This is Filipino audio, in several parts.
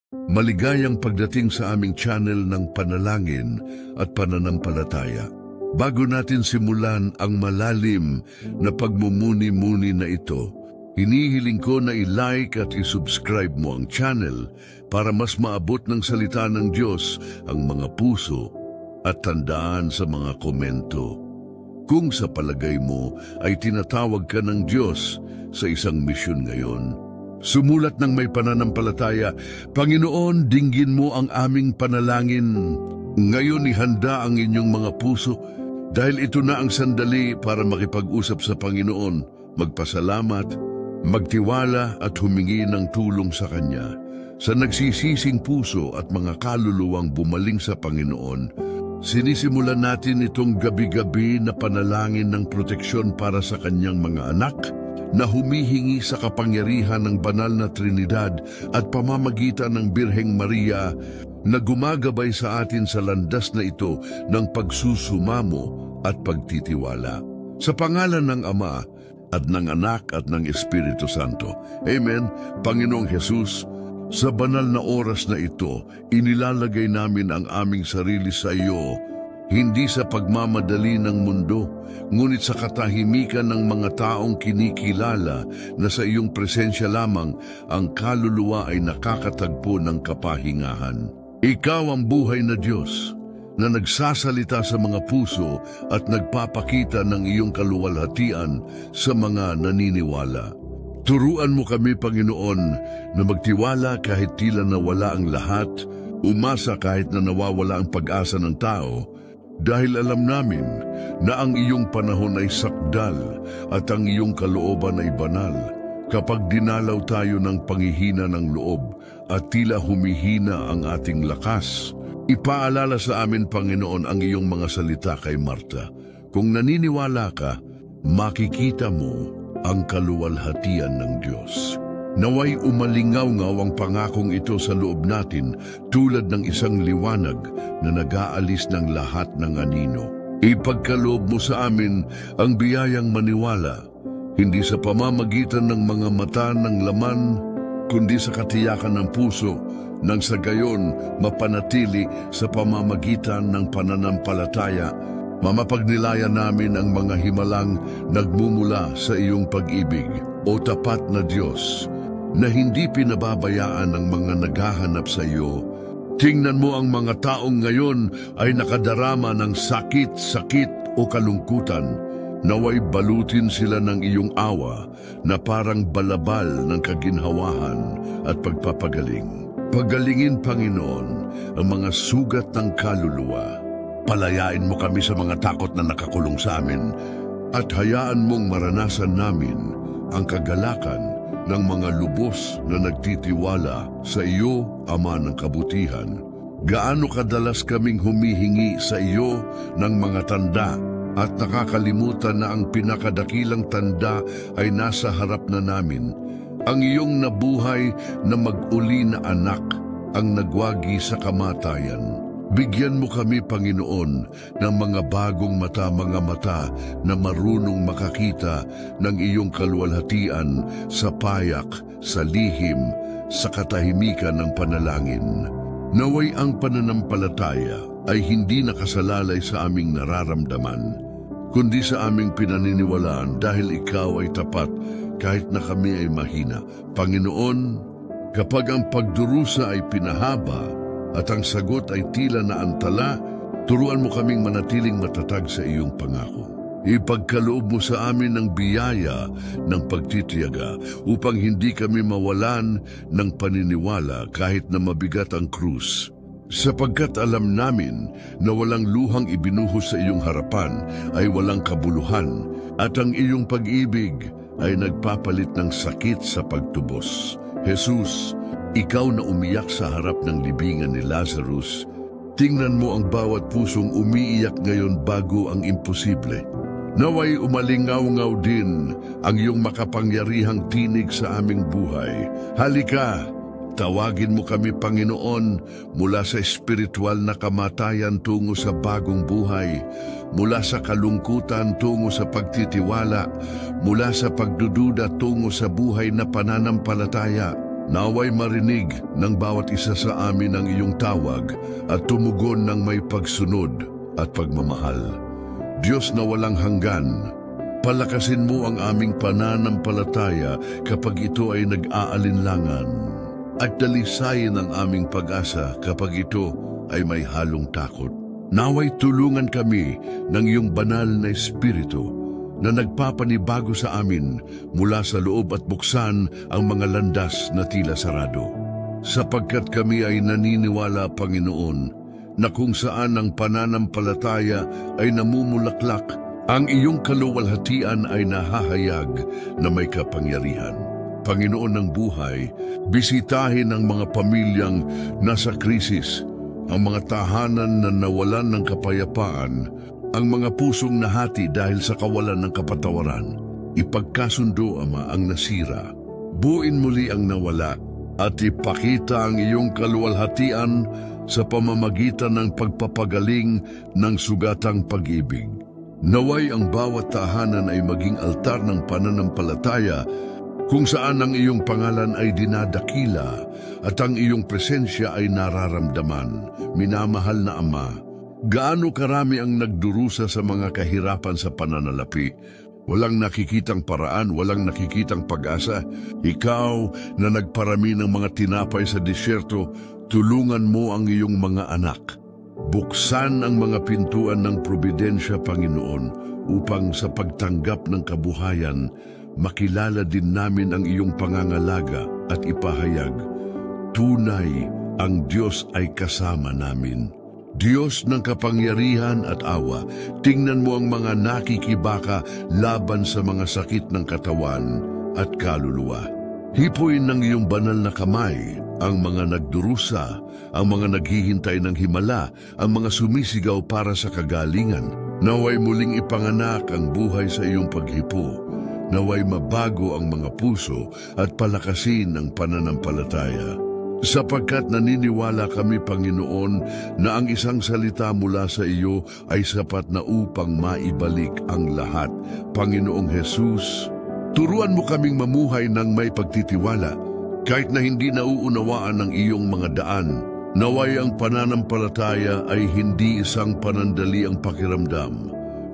Maligayang pagdating sa aming channel ng panalangin at pananampalataya. Bago natin simulan ang malalim na pagmumuni-muni na ito, hinihiling ko na i-like at i-subscribe mo ang channel para mas maabot ng salita ng Diyos ang mga puso at tandaan sa mga komento. Kung sa palagay mo ay tinatawag ka ng Diyos sa isang misyon ngayon, sumulat ng may pananampalataya, Panginoon, dinggin mo ang aming panalangin. Ngayon ihanda ang inyong mga puso dahil ito na ang sandali para makipag-usap sa Panginoon, magpasalamat, magtiwala at humingi ng tulong sa Kanya. Sa nagsisising puso at mga kaluluwang bumaling sa Panginoon, sinisimulan natin itong gabi-gabi na panalangin ng proteksyon para sa Kanyang mga anak, na humihingi sa kapangyarihan ng banal na Trinidad at pamamagitan ng Birheng Maria na gumagabay sa atin sa landas na ito ng pagsusumamo at pagtitiwala. Sa pangalan ng Ama at ng Anak at ng Espiritu Santo. Amen. Panginoong Jesus, sa banal na oras na ito, inilalagay namin ang aming sarili sa iyo, hindi sa pagmamadali ng mundo, ngunit sa katahimikan ng mga taong kinikilala na sa iyong presensya lamang ang kaluluwa ay nakakatagpo ng kapahingahan. Ikaw ang buhay na Diyos na nagsasalita sa mga puso at nagpapakita ng iyong kaluwalhatian sa mga naniniwala. Turuan mo kami, Panginoon, na magtiwala kahit tila nawala ang lahat, umasa kahit na nawawala ang pag-asa ng tao, dahil alam namin na ang iyong panahon ay sakdal at ang iyong kalooban ay banal. Kapag dinalaw tayo ng panghihina ng loob at tila humihina ang ating lakas, ipaalala sa amin, Panginoon, ang iyong mga salita kay Marta. Kung naniniwala ka, makikita mo ang kaluwalhatian ng Diyos. Naway umalingaw-ngaw ang pangakong ito sa loob natin tulad ng isang liwanag na nag-aalis ng lahat ng anino. Ipagkaloob mo sa amin ang biyayang maniwala, hindi sa pamamagitan ng mga mata ng laman, kundi sa katiyakan ng puso, nang sa gayon mapanatili sa pamamagitan ng pananampalataya. Mamapagnilayan namin ang mga himalang nagmumula sa iyong pag-ibig, o tapat na Diyos, na hindi pinababayaan ng mga naghahanap sa iyo. Tingnan mo ang mga taong ngayon ay nakadarama ng sakit o kalungkutan. Naway balutin sila ng iyong awa na parang balabal ng kaginhawahan at pagpapagaling. Pagalingin, Panginoon, ang mga sugat ng kaluluwa. Palayain mo kami sa mga takot na nakakulong sa amin at hayaan mong maranasan namin ang kagalakan ng mga lubos na nagtitiwala sa iyo, Ama ng kabutihan. Gaano kadalas kaming humihingi sa iyo ng mga tanda at nakakalimutan na ang pinakadakilang tanda ay nasa harap na namin. Ang iyong nabuhay na mag-uli na anak ang nagwagi sa kamatayan. Bigyan mo kami, Panginoon, ng mga bagong mata, mga mata na marunong makakita ng iyong kaluwalhatian sa payak, sa lihim, sa katahimikan ng panalangin. Naway ang pananampalataya ay hindi nakasalalay sa aming nararamdaman, kundi sa aming pinaniniwalaan dahil ikaw ay tapat kahit na kami ay mahina. Panginoon, kapag ang pagdurusa ay pinahaba, at ang sagot ay tila na antala, turuan mo kaming manatiling matatag sa iyong pangako. Ipagkaloob mo sa amin ng biyaya ng pagtitiyaga upang hindi kami mawalan ng paniniwala kahit na mabigat ang krus. Sapagkat alam namin na walang luhang ibinuhos sa iyong harapan ay walang kabuluhan at ang iyong pag-ibig ay nagpapalit ng sakit sa pagtubos. Jesus, ikaw na umiyak sa harap ng libingan ni Lazarus, tingnan mo ang bawat pusong umiiyak ngayon bago ang imposible. Naway umalingaw-ngaw din ang iyong makapangyarihang tinig sa aming buhay. Halika, tawagin mo kami, Panginoon, mula sa espiritual na kamatayan tungo sa bagong buhay, mula sa kalungkutan tungo sa pagtitiwala, mula sa pagdududa tungo sa buhay na pananampalataya. Naway marinig ng bawat isa sa amin ang iyong tawag at tumugon ng may pagsunod at pagmamahal. Diyos na walang hanggan, palakasin mo ang aming pananampalataya kapag ito ay nag-aalinlangan at dalisayin ang aming pag-asa kapag ito ay may halong takot. Naway tulungan kami ng iyong banal na Espiritu na nagpapanibago sa amin mula sa loob at buksan ang mga landas na tila sarado. Sapagkat kami ay naniniwala, Panginoon, na kung saan ang pananampalataya ay namumulaklak, ang iyong kaluwalhatian ay nahahayag na may kapangyarihan. Panginoon ng buhay, bisitahin ang mga pamilyang nasa krisis, ang mga tahanan na nawalan ng kapayapaan, ang mga pusong nahati dahil sa kawalan ng kapatawaran. Ipagkasundo, Ama, ang nasira. Buuin muli ang nawala at ipakita ang iyong kaluwalhatian sa pamamagitan ng pagpapagaling ng sugatang pag-ibig. Naway ang bawat tahanan ay maging altar ng pananampalataya kung saan ang iyong pangalan ay dinadakila at ang iyong presensya ay nararamdaman. Minamahal na Ama, gaano karami ang nagdurusa sa mga kahirapan sa pananalapi. Walang nakikitang paraan, walang nakikitang pag-asa. Ikaw na nagparami ng mga tinapay sa disyerto, tulungan mo ang iyong mga anak. Buksan ang mga pintuan ng probidensya, Panginoon, upang sa pagtanggap ng kabuhayan, makilala din namin ang iyong pangangalaga at ipahayag, tunay ang Diyos ay kasama namin. Diyos ng kapangyarihan at awa, tingnan mo ang mga nakikibaka laban sa mga sakit ng katawan at kaluluwa. Hipuin ng iyong banal na kamay ang mga nagdurusa, ang mga naghihintay ng himala, ang mga sumisigaw para sa kagalingan. Naway muling ipanganak ang buhay sa iyong paghipo. Naway mabago ang mga puso at palakasin ang pananampalataya. Sapagkat naniniwala kami, Panginoon, na ang isang salita mula sa iyo ay sapat na upang maibalik ang lahat. Panginoong Jesus, turuan mo kaming mamuhay ng may pagtitiwala, kahit na hindi nauunawaan ng iyong mga daan. Naway ang pananampalataya ay hindi isang panandaliang pakiramdam,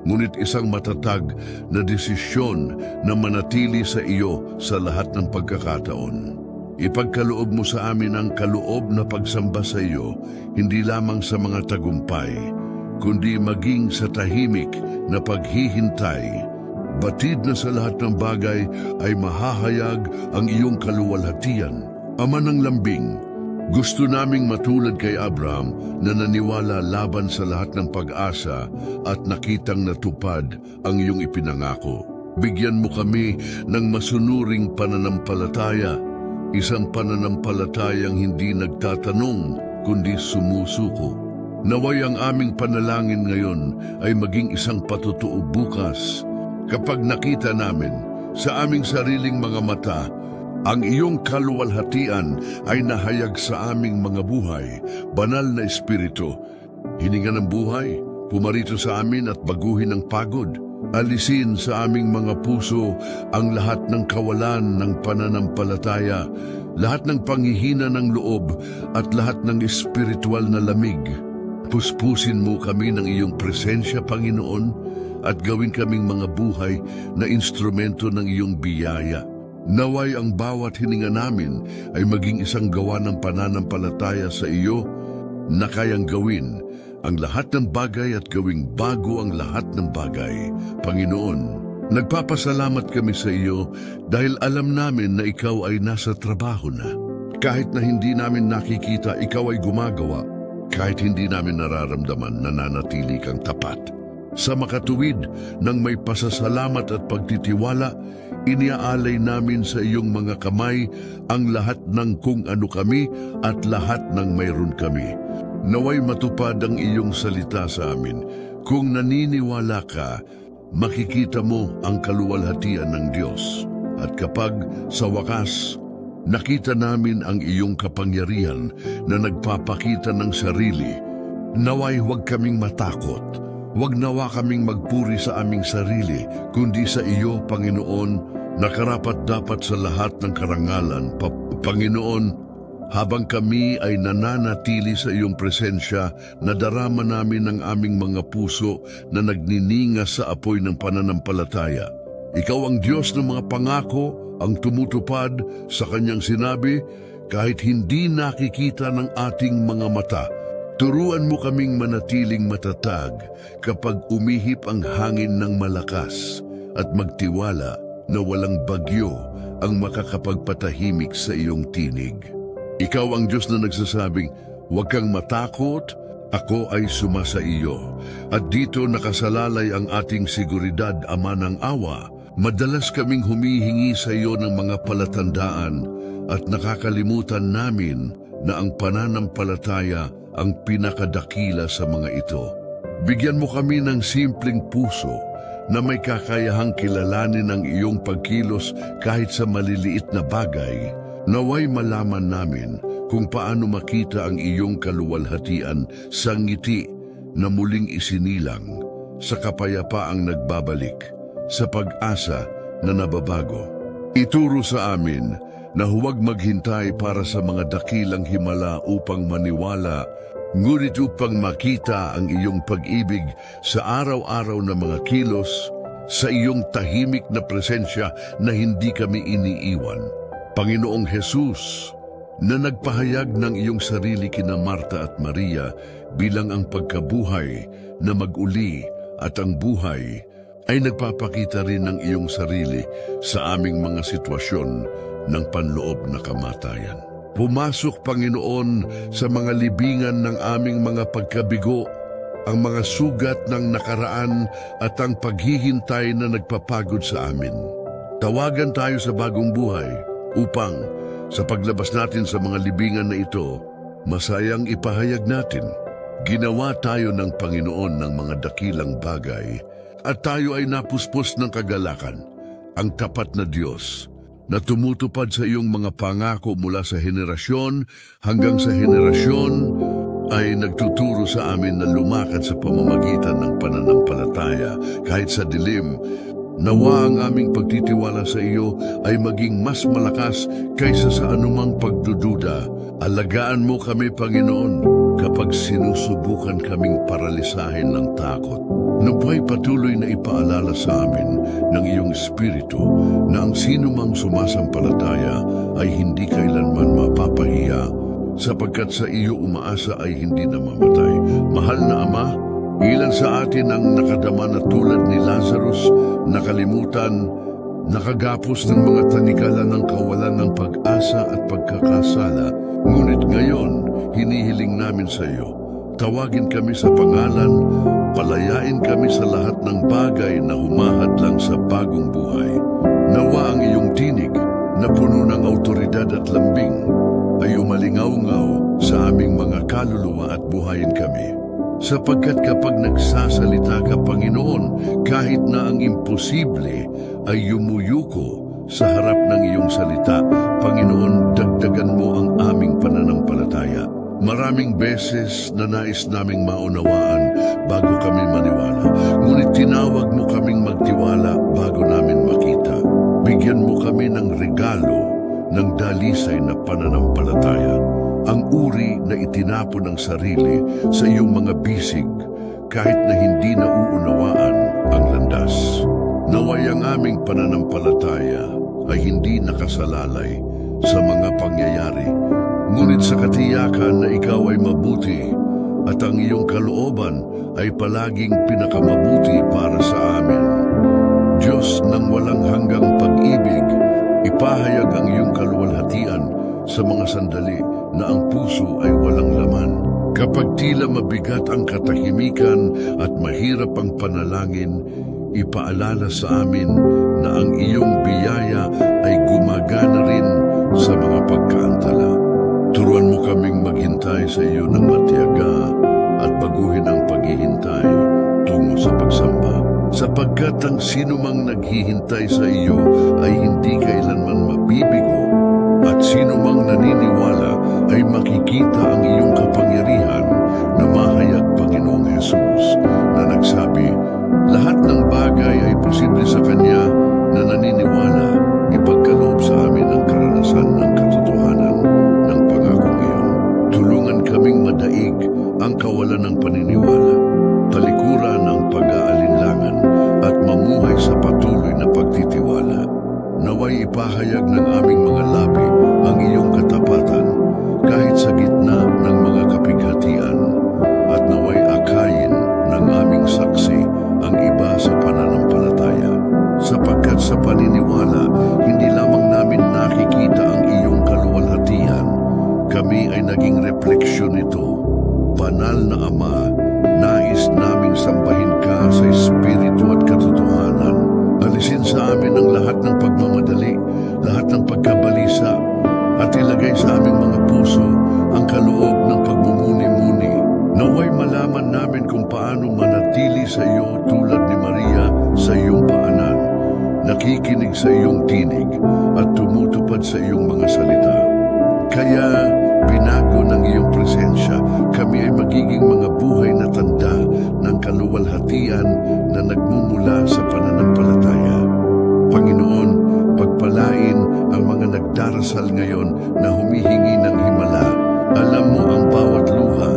ngunit isang matatag na desisyon na manatili sa iyo sa lahat ng pagkakataon. Ipagkaloob mo sa amin ang kaloob na pagsamba sa iyo, hindi lamang sa mga tagumpay, kundi maging sa tahimik na paghihintay. Batid na sa lahat ng bagay ay mahahayag ang iyong kaluwalhatian. Ama ng lambing, gusto naming matulad kay Abraham na naniwala laban sa lahat ng pag-asa at nakitang natupad ang iyong ipinangako. Bigyan mo kami ng masunuring pananampalataya, isang pananampalatayang hindi nagtatanong kundi sumusuko. Naway ang aming panalangin ngayon ay maging isang patutuo bukas kapag nakita namin sa aming sariling mga mata ang iyong kaluwalhatian ay nahayag sa aming mga buhay. Banal na Espiritu, hininga ng buhay, pumarito sa amin at baguhin ang pagod. Alisin sa aming mga puso ang lahat ng kawalan ng pananampalataya, lahat ng panghihina ng loob at lahat ng espiritual na lamig. Puspusin mo kami ng iyong presensya, Panginoon, at gawin kaming mga buhay na instrumento ng iyong biyaya. Naway ang bawat hininga namin ay maging isang gawa ng pananampalataya sa iyo na kayang gawin ang lahat ng bagay at gawing bago ang lahat ng bagay. Panginoon, nagpapasalamat kami sa iyo dahil alam namin na ikaw ay nasa trabaho na. Kahit na hindi namin nakikita, ikaw ay gumagawa. Kahit hindi namin nararamdaman, nananatili kang tapat. Sa makatuwid ng may pasasalamat at pagtitiwala, iniaalay namin sa iyong mga kamay ang lahat ng kung ano kami at lahat ng mayroon kami. Naway matupad ang iyong salita sa amin. Kung naniniwala ka, makikita mo ang kaluwalhatian ng Diyos. At kapag sa wakas, nakita namin ang iyong kapangyarihan na nagpapakita ng sarili, naway huwag kaming matakot. Huwag nawa kaming magpuri sa aming sarili, kundi sa iyo, Panginoon, na karapat-dapat sa lahat ng karangalan, Panginoon, habang kami ay nananatili sa iyong presensya, nadarama namin ang aming mga puso na nagnininga sa apoy ng pananampalataya. Ikaw ang Diyos ng mga pangako, ang tumutupad sa kanyang sinabi, kahit hindi nakikita ng ating mga mata. Turuan mo kaming manatiling matatag kapag umihip ang hangin ng malakas at magtiwala na walang bagyo ang makakapagpatahimik sa iyong tinig. Ikaw ang Diyos na nagsasabing, huwag kang matakot, ako ay sumasa iyo. At dito nakasalalay ang ating seguridad, Ama ng awa. Madalas kaming humihingi sa iyo ng mga palatandaan at nakakalimutan namin na ang pananampalataya ang pinakadakila sa mga ito. Bigyan mo kami ng simpleng puso na may kakayahang kilalanin ang iyong pagkilos kahit sa maliliit na bagay. Naway malaman namin kung paano makita ang iyong kaluwalhatian sa ngiti na muling isinilang, sa kapayapaang nagbabalik, sa pag-asa na nababago. Ituro sa amin na huwag maghintay para sa mga dakilang himala upang maniwala, ngunit upang makita ang iyong pag-ibig sa araw-araw na mga kilos, sa iyong tahimik na presensya na hindi kami iniiwan. Panginoong Jesus, na nagpahayag ng iyong sarili kina Marta at Maria bilang ang pagkabuhay na mag-uli at ang buhay, ay nagpapakita rin ng iyong sarili sa aming mga sitwasyon ng panloob na kamatayan. Pumasok, Panginoon, sa mga libingan ng aming mga pagkabigo, ang mga sugat ng nakaraan at ang paghihintay na nagpapagod sa amin. Tawagan tayo sa bagong buhay upang sa paglabas natin sa mga libingan na ito, masayang ipahayag natin, ginawa tayo ng Panginoon ng mga dakilang bagay at tayo ay napuspos ng kagalakan, ang tapat na Diyos na tumutupad sa iyong mga pangako mula sa henerasyon hanggang sa henerasyon, ay nagtuturo sa amin na lumakad sa pamamagitan ng pananampalataya kahit sa dilim. Nawa ang aming pagtitiwala sa iyo ay maging mas malakas kaysa sa anumang pagdududa. Alagaan mo kami, Panginoon, kapag sinusubukan kaming paralisahin ng takot. Naway patuloy na ipaalala sa amin ng iyong Espiritu na ang sinumang sumasampalataya ay hindi kailanman mapapahiya, sapagkat sa iyo umaasa ay hindi namamatay. Mahal na Ama, ilan sa atin ang nakadama na tulad ni Lazarus, nakalimutan, nakagapos ng mga tanikala ng kawalan ng pag-asa at pagkakasala. Ngunit ngayon, hinihiling namin sa iyo, tawagin kami sa pangalan, palayain kami sa lahat ng bagay na humahadlang sa bagong buhay. Nawa ang iyong tinig na puno ng awtoridad at lambing ay umalingaw-ngaw sa aming mga kaluluwa at buhayin kami. Sapagkat kapag nagsasalita ka, Panginoon, kahit na ang imposible ay yumuyuko sa harap ng iyong salita, Panginoon, dagdagan mo ang aming pananampalataya. Maraming beses na nais naming maunawaan bago kami maniwala, ngunit tinawag mo kaming magtiwala bago namin makita. Bigyan mo kami ng regalo ng dalisay na pananampalataya, ang uri na itinapon ng sarili sa iyong mga bisig kahit na hindi nauunawaan ang landas. Naway ang aming pananampalataya ay hindi nakasalalay sa mga pangyayari, ngunit sa katiyakan na ikaw ay mabuti at ang iyong kalooban ay palaging pinakamabuti para sa amin. Diyos ng walang hanggang pag-ibig, ipahayag ang iyong kaluwalhatian sa mga sandali na ang puso ay walang laman. Kapag tila mabigat ang katahimikan at mahirap ang panalangin, ipaalala sa amin na ang iyong biyaya ay gumagana rin sa mga pagkaantala. Turuan mo kaming maghintay sa iyo ng matiyaga at baguhin ang paghihintay tungo sa pagsamba. Sapagkat ang sinumang naghihintay sa iyo ay hindi kailanman mabibigo, at sinumang naniniwala ay makikita ang iyong kapangyarihan na mahayag, Panginoong Jesus, na nagsabi, lahat ng bagay ay posible sa Kanya na naniniwala. Ipagkaloob sa amin ang karanasan ng katotohanan. kaming madaig ang kawalan ng paniniwala, talikuran ang pag-aalinlangan at mamuhay sa patuloy na pagtitiwala. Naway ipahayag ng aming mga labi ang iyong katapatan kahit sa gitna ng mga kapighatian, at naway akayin ng aming saksi ang iba sa pananampalataya, sapagkat sa paniniwala hindi lamang namin nakikita ang iyong kaluwalhatian, kami ay naging refleksyon nito. Banal na Ama, nais naming sambahin ka sa espiritu at katotohanan. Alisin sa amin ang lahat ng pagmamadali, lahat ng pagkabalisa, at ilagay sa aming mga puso ang kaloob ng pagmumuni-muni. Naway malaman namin kung paano manatili sa iyo tulad ni Maria sa iyong paanan, nakikinig sa iyong tinig at tumutupad sa iyong mga salita. Kaya binago ng iyong presensya, kami ay magiging mga buhay na tanda ng kaluwalhatian na nagmumula sa pananampalataya. Panginoon, pagpalain ang mga nagdarasal ngayon na humihingi ng himala. Alam mo ang bawat luha,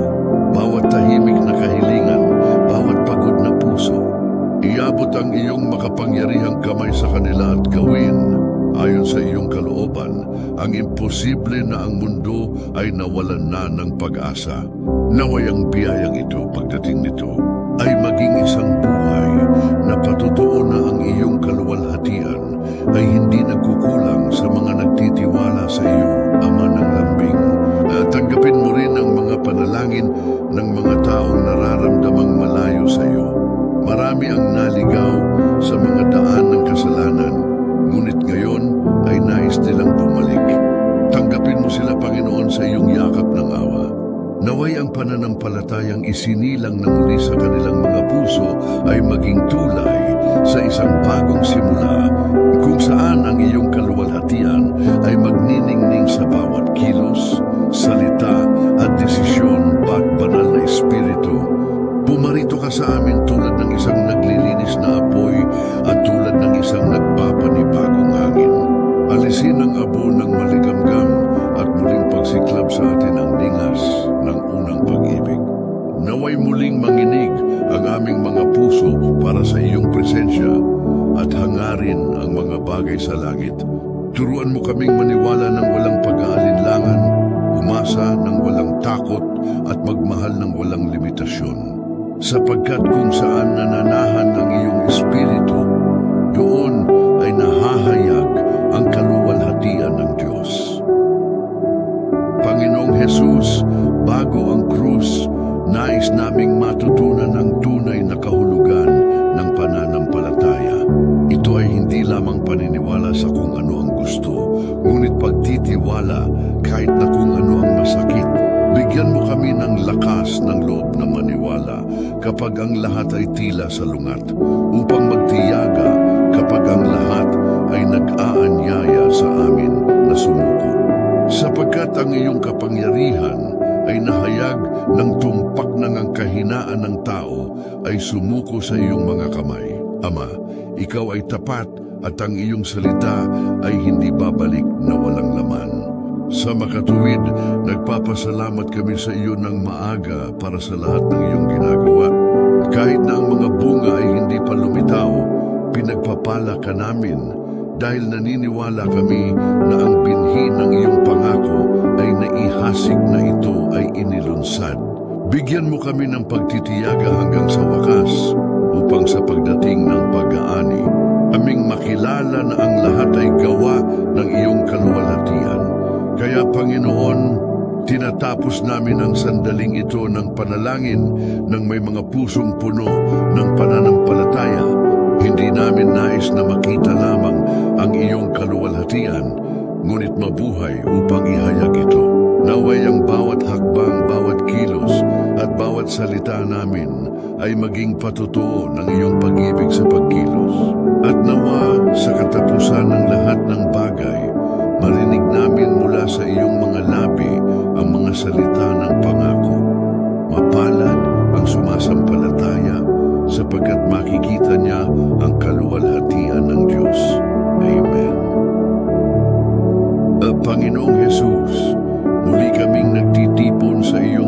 bawat tahimik na kahilingan, bawat pagod na puso. Iabot ang iyong makapangyarihang kamay sa kanila at gawin, ayon sa iyong kalooban, ang imposible na ang mundo ay nawalan na ng pag-asa. Naway ang biyayang ito pagdating nito ay maging isang buhay na patotoo na ang iyong kaluwalhatian ay hindi nagkukulang sa mga nagtitiwala sa iyo, Ama ng lambing. Tanggapin mo rin ang mga panalangin ng mga taong nararamdamang malayo sa iyo. Marami ang naligaw sa mga daan ng kasalanan, ngunit ngayon ay nais nilang bumalik. Tanggapin mo sila, Panginoon, sa iyong yakap ng awa. Naway ang pananampalatayang isinilang na muli sa kanilang mga puso ay maging tulay sa isang bagong simula, kung saan ang iyong kaluwalhatian ay magniningning sa bawat kilos, salita at desisyon, banal na Espiritu. Pumarito ka sa amin tulad ng isang naglilinis na apoy at tulad ng isang nagpapanibagong hangin. Alisin ang abo ng maligamgam at muling pagsiklab sa atin ang dingas ng unang pag-ibig. Naway muling manginig ang aming mga puso para sa iyong presensya at hangarin ang mga bagay sa langit. Turuan mo kaming maniwala ng walang pag-aalinlangan, umasa ng walang takot at magmahal ng walang limitasyon. Sapagkat kung saan nananahan ang iyong espiritu, doon ay nahahayag ang kaluwalhatian ng Diyos. Panginoong Jesus, bago ang krus, nais naming matutunan ang tunay na kahulugan ng pananampalataya. Ito ay hindi lamang paniniwala sa kung ano ang gusto, ngunit pagtitiwala kahit na kung ano ang masakit. Bigyan mo kami ng lakas ng loob na maniwala kapag ang lahat ay tila salungat, upang magtiyaga kapag ang lahat ay nag-aanyaya sa amin na sumuko. Sapagkat ang iyong kapangyarihan ay nahayag ng tumpak ng ang kahinaan ng tao ay sumuko sa iyong mga kamay. Ama, ikaw ay tapat at ang iyong salita ay hindi babalik na walang laman. Sa makatuwid, nagpapasalamat kami sa iyo ng maaga para sa lahat ng iyong ginagawa. Kahit na ang mga bunga ay hindi pa lumitaw, pinagpapala ka namin dahil naniniwala kami na ang binhi ng iyong pangako ay naihasik na ito ay inilunsad. Bigyan mo kami ng pagtitiyaga hanggang sa wakas upang sa pagdating ng pag-aani, aming makilala na ang lahat ay gawa ng iyong kaluwalhatian. Kaya Panginoon, tinatapos namin ang sandaling ito ng panalangin ng may mga pusong puno ng pananampalataya. Hindi namin nais na makita lamang ang iyong kaluwalhatian, ngunit mabuhay upang ihayag ito. Naway ang bawat hakbang, bawat kilos at bawat salita namin ay maging patotoo ng iyong pag-ibig sa pagkilos. At nawa sa katapusan ng lahat ng bagay, marinig namin mula sa iyong mga labi ang mga salita ng pangako. Mapalad ang sumasampalataya sapagkat makikita niya ang kaluwalhatian ng Diyos. Amen. Panginoong Jesus, muli kaming nagtitipon sa iyong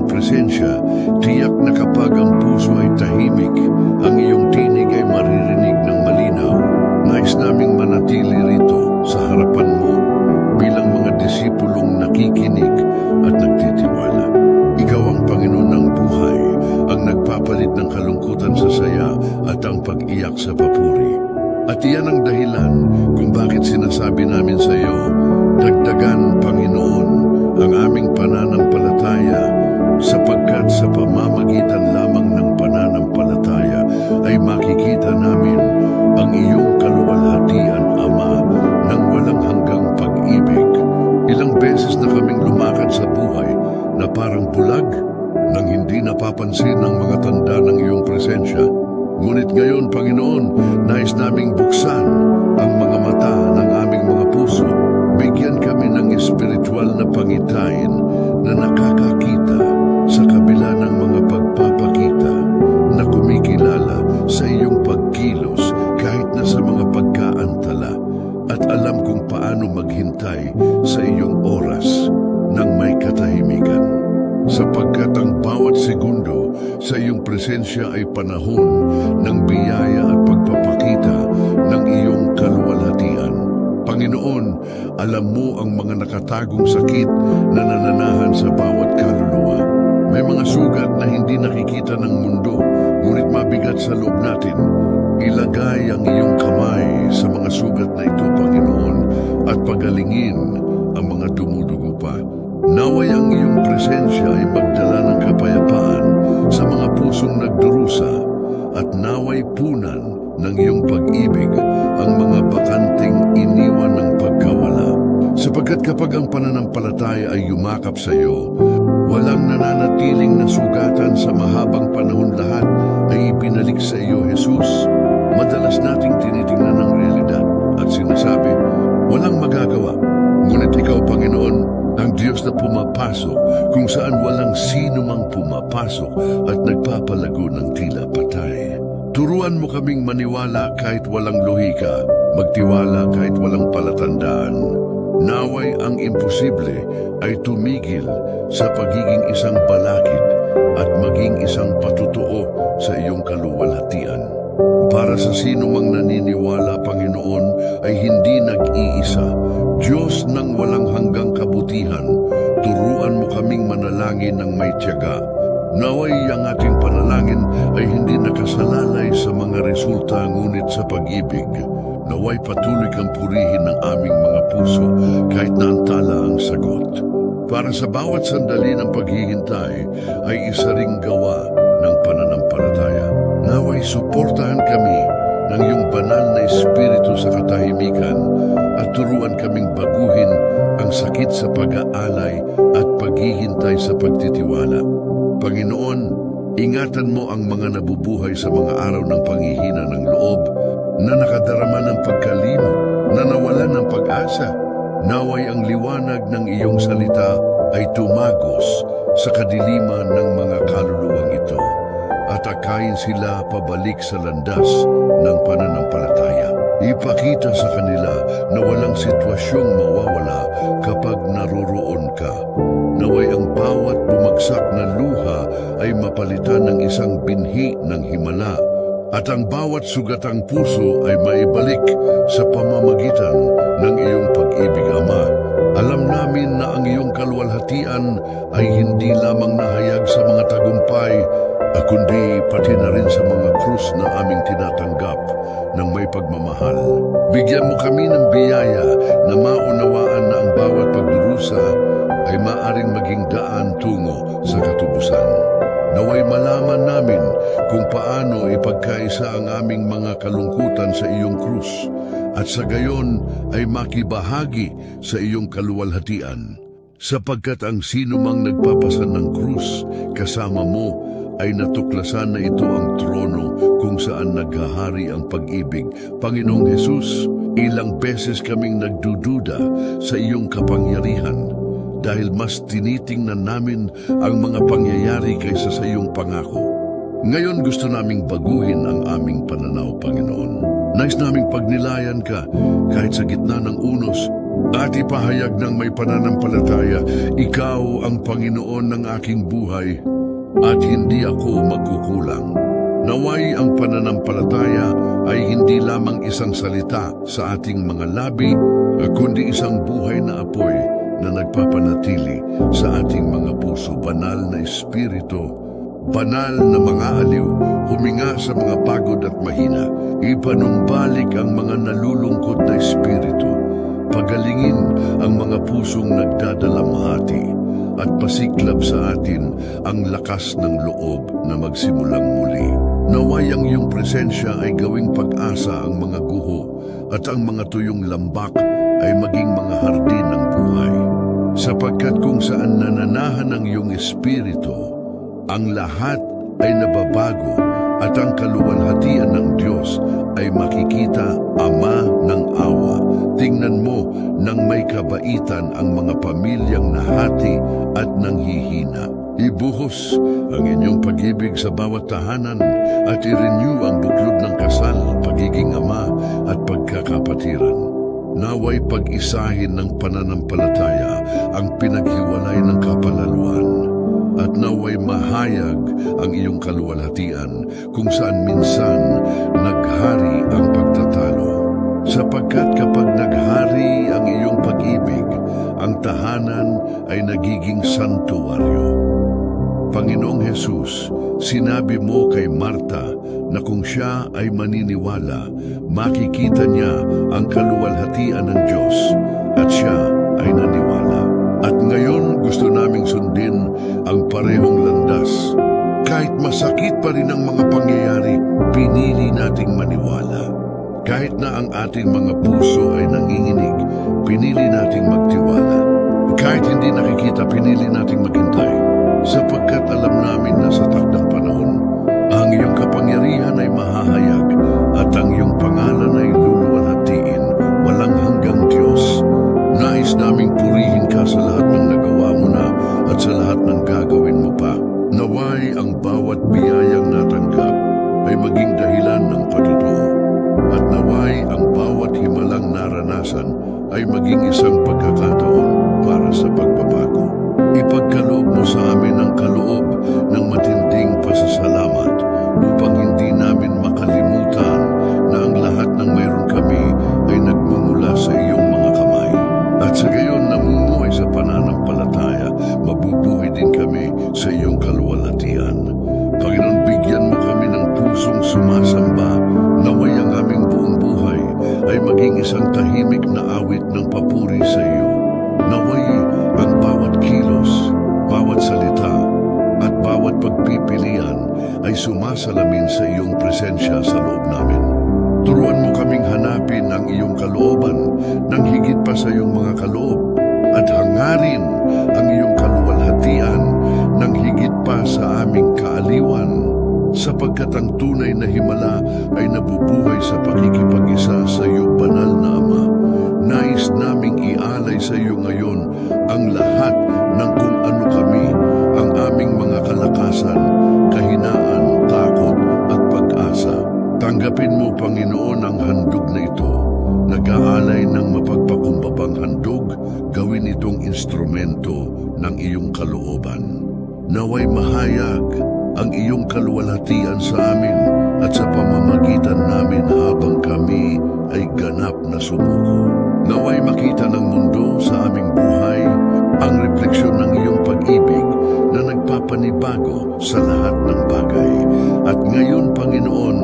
At iyan ang dahilan kung bakit sinasabi namin sa iyo, dagdagan, Panginoon, ang aming pananampalataya, sapagkat sa pamamagitan lamang ng pananampalataya ay makikita namin ang iyong kaluwalhatian, Ama, ng walang hanggang pag-ibig. Ilang beses na kaming lumakad sa buhay na parang bulag nang hindi napapansin ng mga tanda ng iyong presensya. Ngunit ngayon, Panginoon, nais naming buksan ang mga mata ng aming mga puso. Bigyan kami ng espiritual na pangitain na nakakakita sa kabila ng mga pagpapakita, na kumikilala sa iyong pagkilos kahit na sa mga pagkaantala, at alam kung paano maghintay sa iyong oras ng may katahimikan. Sapagkat ang bawat segundo sa iyong presensya ay panahon ng biyaya at pagpapakita ng iyong kaluwalhatian. Panginoon, alam mo ang mga nakatagong sakit na nananahan sa bawat kaluluwa. May mga sugat na hindi nakikita ng mundo, ngunit mabigat sa loob natin. Ilagay ang iyong kamay sa mga sugat na ito, Panginoon, at pagalingin ang mga dumudugo pa. Naway ang iyong presensya ay magdala ng kapayapaan sa mga pusong nagdurusa, at naway punan ng iyong pag-ibig ang mga bakanting iniwan ng pagkawala. Sapagkat kapag ang pananampalataya ay yumakap sa iyo, walang nananatiling nasugatan sa mahabang panahon, lahat ay ipinalik sa iyo, Jesus. Madalas nating tinitingnan ang realidad at sinasabi, walang magagawa. Ngunit ikaw, Panginoon, ang Diyos na pumapasok kung saan walang sino mang pumapasok at nagpapalago ng tila patay. Turuan mo kaming maniwala kahit walang lohika, magtiwala kahit walang palatandaan. Naway ang imposible ay tumigil sa pagiging isang balakid at maging isang patutuo sa iyong kaluwalhatian. Para sa sino mang naniniwala, Panginoon, ay hindi nag-iisa, Diyos ng walang hanggang kabutihan. Turuan mo kaming manalangin ng may tiyaga. Naway ang ating panalangin ay hindi nakasalalay sa mga resulta, ngunit sa pag-ibig. Naway patuloy kang purihin ng aming mga puso kahit naantala ang sagot. Para sa bawat sandali ng paghihintay ay isa ring gawa ng pananampalataya. Naway suportahan kami ng iyong banal na espiritu sa katahimikan at turuan kaming baguhin ang sakit sa pag-aalay at paghihintay sa pagtitiwala. Panginoon, ingatan mo ang mga nabubuhay sa mga araw ng panghihina ng loob, na nakadarama ng pagkalimot, na nawalan ng pag-asa. Naway ang liwanag ng iyong salita ay tumagos sa kadiliman ng mga kaluluwang ito, at akayin sila pabalik sa landas ng pananampalataya. Ipakita sa kanila na walang sitwasyong mawawala kapag naroroon ka. Naway ang bawat bumagsak na luha ay mapalitan ng isang binhi ng himala, at ang bawat sugatang puso ay maibalik sa pamamagitan ng iyong pag-ibig, Ama. Alam namin na ang iyong kaluwalhatian ay hindi lamang nahayag sa mga tagumpay, kundi pati na rin sa mga krus na aming tinatanggap ng may pagmamahal. Bigyan mo kami ng biyaya na maunawaan na ang bawat pagdurusa ay maaring maging daan tungo sa katubusan. Naway malaman namin kung paano ipagkaisa ang aming mga kalungkutan sa iyong krus, at sa gayon ay makibahagi sa iyong kaluwalhatian. Sapagkat ang sino mang nagpapasan ng krus kasama mo ay natuklasan na ito ang trono kung saan naghahari ang pag-ibig. Panginoong Jesus, ilang beses kaming nagdududa sa iyong kapangyarihan, dahil mas tinitingnan namin ang mga pangyayari kaysa sa iyong pangako. Ngayon gusto naming baguhin ang aming pananaw, Panginoon. Nais naming pagnilayan ka kahit sa gitna ng unos, at ipahayag ng may pananampalataya, ikaw ang Panginoon ng aking buhay, at hindi ako magkukulang. Naway ang pananampalataya ay hindi lamang isang salita sa ating mga labi, kundi isang buhay na apoy na nagpapanatili sa ating mga puso. Banal na Espiritu, Banal na mga aliw, huminga sa mga pagod at mahina, ipanumbalik ang mga nalulungkot na espiritu, pagalingin ang mga pusong nagdadalamhati, at pasiklab sa atin ang lakas ng loob na magsimulang muli. Naway ang iyong presensya ay gawing pag-asa ang mga guho at ang mga tuyong lambak ay maging mga hardin ng buhay. Sapagkat kung saan nananahan ang iyong espiritu, ang lahat ay nababago at ang kaluwalhatian ng Diyos ay makikita, Ama ng awa. Tingnan mo nang may kabaitan ang mga pamilyang nahati at nanghihina. Ibuhos ang inyong pag-ibig sa bawat tahanan at i-renew ang buklod ng kasal, pagiging ama at pagkakapatiran. Naway pag-isahin ng pananampalataya ang pinaghiwalay ng kapalaluan. At naway mahayag ang iyong kaluwalhatian kung saan minsan naghari ang pagtatalo. Sapagkat kapag naghari ang iyong pag-ibig, ang tahanan ay nagiging santuaryo. Panginoong Jesus, sinabi mo kay Marta na kung siya ay maniniwala, makikita niya ang kaluwalhatian ng Diyos at siya ay naniwala. At ngayon gusto naming sundin ang parehong landas. Kahit masakit pa rin ang mga pangyayari, pinili nating maniwala. Kahit na ang ating mga puso ay nanginginig, pinili nating magtiwala. Kahit hindi nakikita, pinili nating maghintay. Sapagkat alam namin na sa takdang panahon, ang iyong kapangyarihan ay mahahayag at ang iyong pangalan ay luluwalhatiin, walang hanggang Diyos. Nais naming purihin ka sa lahat ng nagawa mo na at sa lahat ng gagawin mo pa. Naway ang bawat biyayang natanggap ay maging dahilan ng patutuo. At naway ang bawat himalang naranasan ay maging isang pagkakataon para sa pagbabago. Ipagkaloob mo sa amin ang kaloob ng matinding pasasalamat upang hindi namin makalimutan na ang lahat ng mayroon kami ay nagmumula sa iyong mga kamay. At sa gayon namumuhay sa pananampalataya, mabubuhay din kami sa iyong kaluwalhatian. Panginoon, bigyan mo kami ng pusong sumasamba, naway ang aming buong buhay ay maging isang tahimik na awit ng papuri sa iyo. Naway ang bawat kilos, bawat salita, at bawat pagpipilian ay sumasalamin sa iyong presensya sa loob namin. Turuan mo kaming hanapin ang iyong kalooban nang higit pa sa iyong mga kaloob at hangarin ang iyong kaluwalhatian nang higit pa sa aming kaaliwan, sapagkat ang tunay na himala ay nabubuhay sa pakikipag-isa sa iyo, banal na Ama. Nais naming ialay sa iyo ngayon ang lahat ng kung ano kami, ang aming mga kalakasan, kahinaan, takot at pag-asa. Tanggapin mo, Panginoon, ang handog na ito. Nag-aalay ng mapagpakumbabang handog, gawin itong instrumento ng iyong kalooban. Naway mahayag ang iyong kaluwalhatian sa amin at sa pamamagitan namin habang kami ay ganap na sumuko. Naway makita ng mundo sa aming buhay ang refleksyon ng iyong pag-ibig na nagpapanibago sa lahat ng bagay. At ngayon, Panginoon,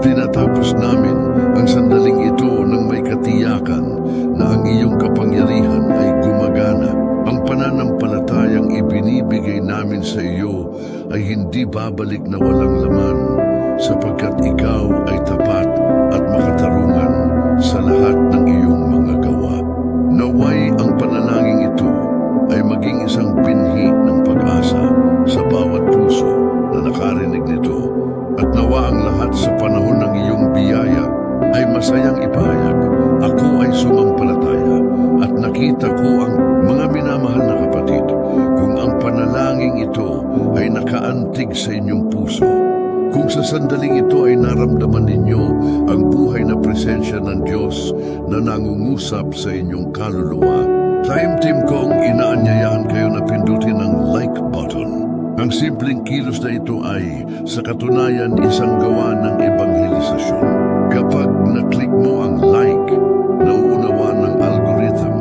tinatapos namin ang sandaling ito ng may katiyakan na ang iyong kapangyarihan ay gumagana. Ang pananampalatayang ibinibigay namin sa iyo ay hindi babalik na walang laman, sapagkat ikaw ay tapat at makatarungan sa lahat ng iyong mga gawa. Naway ang panalangin ito ay maging isang binhi ng pag-asa sa bawat puso na nakarinig nito. At nawa ang lahat sa panahon ng iyong biyaya ay masayang ipahayag. Ako ay sumampalataya at nakita ko ang mga minamahal na kapatid, kung ang panalangin ito ay nakaantig sa inyong puso. Kung sa sandaling ito ay naramdaman ninyo ang buhay na presensya ng Diyos na nangungusap sa inyong kaluluwa, Time kong inaanyayahan kayo na pindutin ang like button. Ang simpleng kilos na ito ay sa katunayan isang gawa ng ebanghelisasyon. Kapag na-click mo ang like, nauunawa ng algorithm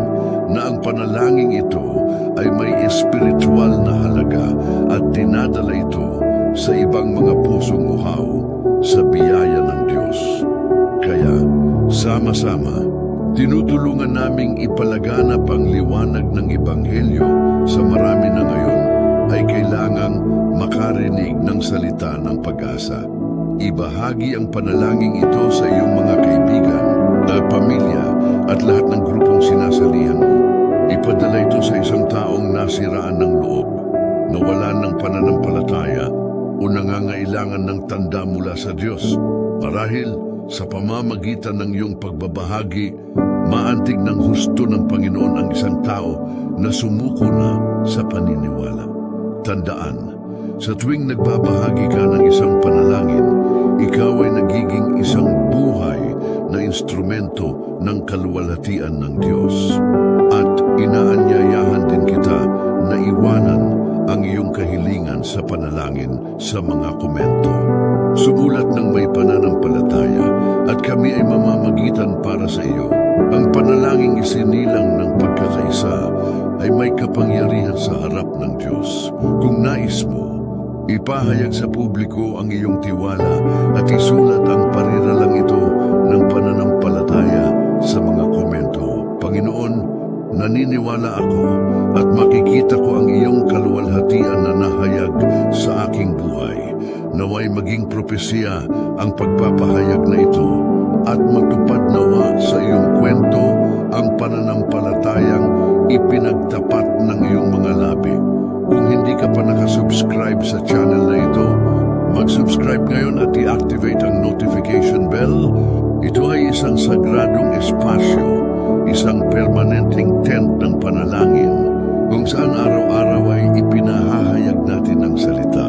na ang panalangin ito ay may espiritual na halaga at dinadala ito sa ibang mga pusong uhaw sa biyaya ng Diyos. Kaya, sama-sama, tinutulungan naming ipalaganap ang liwanag ng Ebanghelyo sa marami na ngayon ay kailangang makarinig ng salita ng pag-asa. Ibahagi ang panalangin ito sa iyong mga kaibigan, pamilya at lahat ng grupong sinasalihan mo. Ipadala ito sa isang taong nasiraan ng loob, nawalan ng pananampalataya o nangangailangan ng tanda mula sa Diyos. Marahil sa pamamagitan ng iyong pagbabahagi, maantig ng husto ng Panginoon ang isang tao na sumuko na sa paniniwala. Tandaan, sa tuwing nagbabahagi ka ng isang panalangin, ikaw ay nagiging isang buhay na instrumento ng kaluwalhatian ng Diyos. At inaanyayahan din kita na iwanan ang iyong kahilingan sa panalangin sa mga komento. Sumulat ng may pananampalataya at kami ay mamamagitan para sa iyo. Ang panalangin isinilang ng pagkakaisa ay may kapangyarihan sa harap ng Diyos. Kung nais mo, ipahayag sa publiko ang iyong tiwala at isulat ang pariralang ito ng pananampalataya sa mga komento. Panginoon, naniniwala ako at makikita ko ang iyong kaluwalhatian na nahayag sa aking buhay. Naway maging propesya ang pagpapahayag na ito at matupad nawa sa iyong kwento ang pananampalatayang ipinagtapat ng iyong mga labi. Kung hindi ka pa nakasubscribe sa channel na ito, mag-subscribe ngayon at i-activate ang notification bell. Ito ay isang sagradong espasyo, isang permanenteng tent ng panalangin, kung saan araw-araw ay ipinahahayag natin ang salita,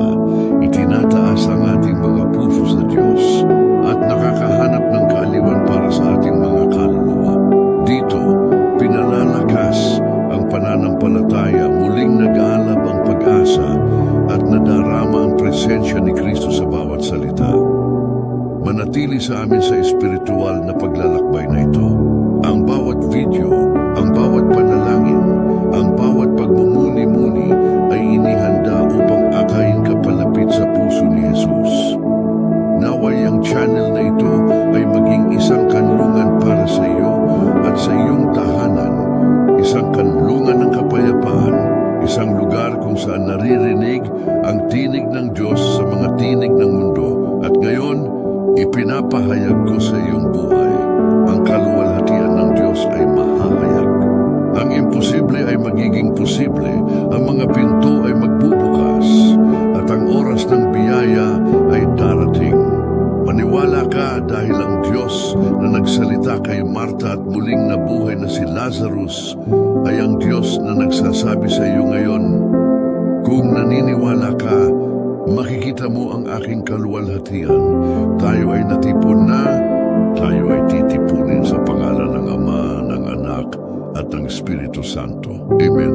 itinataas ang ating mga puso sa Diyos, at nakakahanap ng kaaliwan para sa ating mga kaluluwa. Dito, pinalalakas ang pananampalataya, muling nag-aalab ang pag-asa, at nadarama ang presensya ni Kristo sa bawat salita. Manatili sa amin sa espiritual na paglalakbay na ito. Ang bawat video, ang bawat panalangin, ang bawat pagmumuni-muni ay inihanda upang akayin ka palapit sa puso ni Jesus. Naway ang channel na ito ay maging isang kanlungan para sa iyo at sa iyong tahanan, isang kanlungan ng kapayapaan, isang lugar kung saan naririnig ang tinig ng Diyos sa mga tinig ng mundo. At ngayon, ipinapahayag ko sa iyong buhay, ang kaluwalhatian ng Diyos ay mahahayag. Ang imposible ay magiging posible, ang mga pinto ay magbubukas, at ang oras ng biyaya ay darating. Maniwala ka dahil ang Diyos na nagsalita kay Marta at muling nabuhay na si Lazarus ay ang Diyos na nagsasabi sa iyo ngayon, kung naniniwala ka, makikita mo ang aking kaluwalhatian. Tayo ay natipon na, tayo ay titipunin sa pangalan ng Ama, ng Anak, at ng Espiritu Santo. Amen.